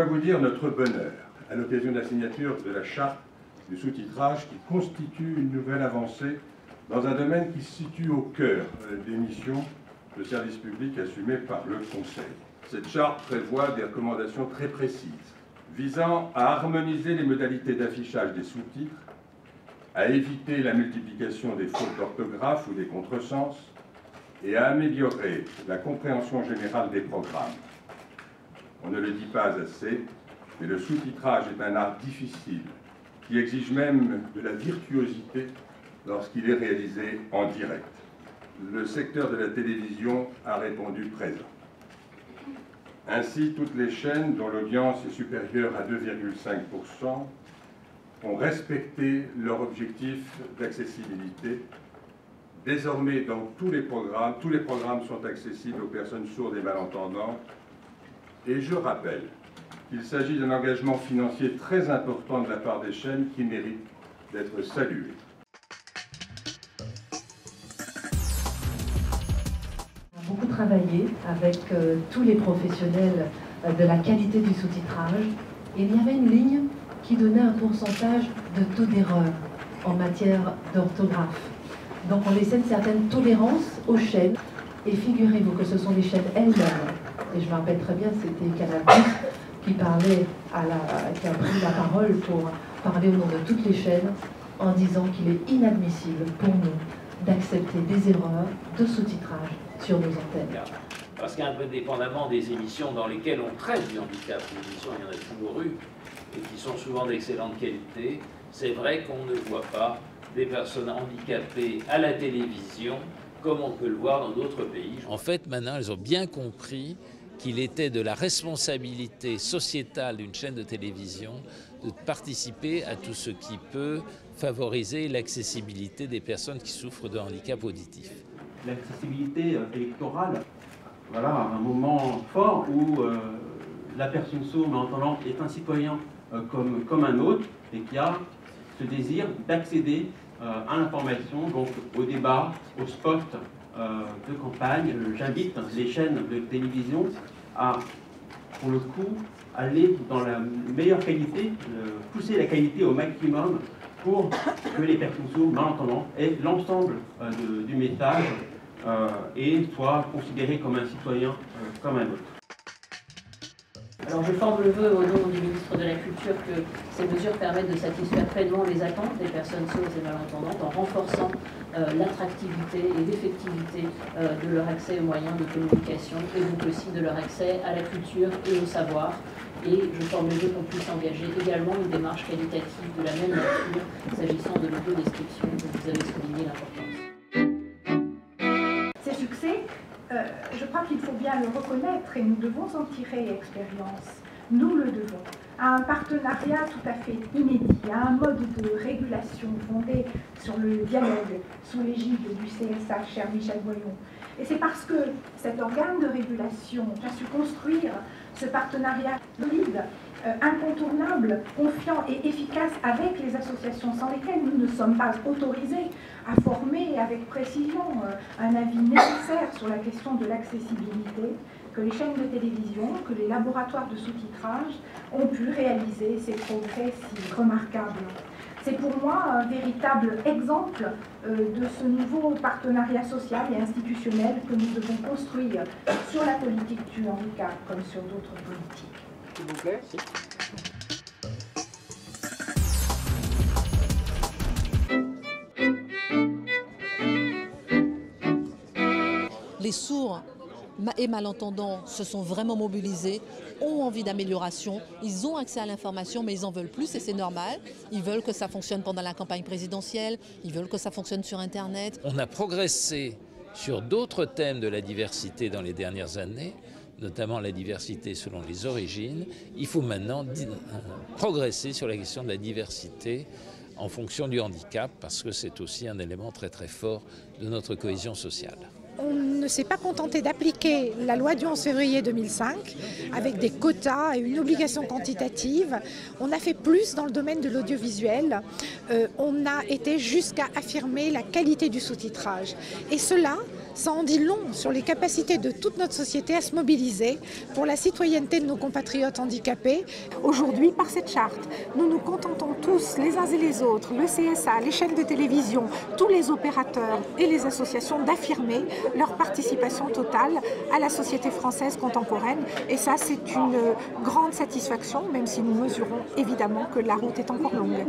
dois vous dire notre bonheur à l'occasion de la signature de la charte du sous-titrage qui constitue une nouvelle avancée dans un domaine qui se situe au cœur des missions de service public assumées par le Conseil. Cette charte prévoit des recommandations très précises visant à harmoniser les modalités d'affichage des sous-titres, à éviter la multiplication des fautes d'orthographe ou des contresens et à améliorer la compréhension générale des programmes. On ne le dit pas assez, mais le sous-titrage est un art difficile qui exige même de la virtuosité lorsqu'il est réalisé en direct. Le secteur de la télévision a répondu présent. Ainsi, toutes les chaînes dont l'audience est supérieure à 2,5% ont respecté leur objectif d'accessibilité. Désormais, dans tous les programmes sont accessibles aux personnes sourdes et malentendantes. Et je rappelle qu'il s'agit d'un engagement financier très important de la part des chaînes qui mérite d'être salué. On a beaucoup travaillé avec tous les professionnels de la qualité du sous-titrage. Et il y avait une ligne qui donnait un pourcentage de taux d'erreur en matière d'orthographe. Donc on laissait une certaine tolérance aux chaînes. Et figurez-vous que ce sont les chaînes elles-mêmes. Et je me rappelle très bien, c'était Canal+ qui a pris la parole pour parler au nom de toutes les chaînes en disant qu'il est inadmissible pour nous d'accepter des erreurs de sous-titrage sur nos antennes. Parce qu'indépendamment des émissions dans lesquelles on traite du handicap, les émissions, il y en a toujours eu, et qui sont souvent d'excellente qualité, c'est vrai qu'on ne voit pas des personnes handicapées à la télévision comme on peut le voir dans d'autres pays. En fait, maintenant, elles ont bien compris qu'il était de la responsabilité sociétale d'une chaîne de télévision de participer à tout ce qui peut favoriser l'accessibilité des personnes qui souffrent de handicap auditif. L'accessibilité électorale, voilà un moment fort où la personne sourde malentendante est un citoyen comme un autre et qui a ce désir d'accéder à l'information, donc au débat, au spot de campagne. J'invite les chaînes de télévision à, pour le coup, aller dans la meilleure qualité, pousser la qualité au maximum pour que les personnes sourdes malentendantes aient l'ensemble du message et soient considérées comme un citoyen comme un autre. Alors je forme le vœu au nom du ministre de la Culture que ces mesures permettent de satisfaire pleinement les attentes des personnes sourdes et malentendantes en renforçant l'attractivité et l'effectivité de leur accès aux moyens de communication et donc aussi de leur accès à la culture et au savoir. Et je forme le vœu qu'on puisse engager également une démarche qualitative de la même nature s'agissant de l'audio-description dont vous avez souligné l'importance. Ces succès, je crois qu'il faut bien le reconnaître et nous devons en tirer expérience. Nous le devons à un partenariat tout à fait inédit, à un mode de régulation fondé sur le dialogue sous l'égide du CSA, cher Michel Voyon. Et c'est parce que cet organe de régulation a su construire ce partenariat solide, incontournable, confiant et efficace avec les associations sans lesquelles nous ne sommes pas autorisés à former avec précision un avis nécessaire sur la question de l'accessibilité, que les chaînes de télévision, que les laboratoires de sous-titrage ont pu réaliser ces progrès si remarquables. C'est pour moi un véritable exemple de ce nouveau partenariat social et institutionnel que nous devons construire sur la politique du handicap comme sur d'autres politiques. S'il vous plaît. Les sourds et malentendants se sont vraiment mobilisés, ont envie d'amélioration, ils ont accès à l'information mais ils en veulent plus et c'est normal. Ils veulent que ça fonctionne pendant la campagne présidentielle, ils veulent que ça fonctionne sur Internet. On a progressé sur d'autres thèmes de la diversité dans les dernières années, notamment la diversité selon les origines. Il faut maintenant progresser sur la question de la diversité en fonction du handicap parce que c'est aussi un élément très très fort de notre cohésion sociale. On ne s'est pas contenté d'appliquer la loi du 11 février 2005 avec des quotas et une obligation quantitative. On a fait plus dans le domaine de l'audiovisuel. On a été jusqu'à affirmer la qualité du sous-titrage. Et cela, ça en dit long sur les capacités de toute notre société à se mobiliser pour la citoyenneté de nos compatriotes handicapés. Aujourd'hui, par cette charte, nous nous contentons tous, les uns et les autres, le CSA, les chaînes de télévision, tous les opérateurs et les associations, d'affirmer leur participation totale à la société française contemporaine. Et ça, c'est une grande satisfaction, même si nous mesurons évidemment que la route est encore longue.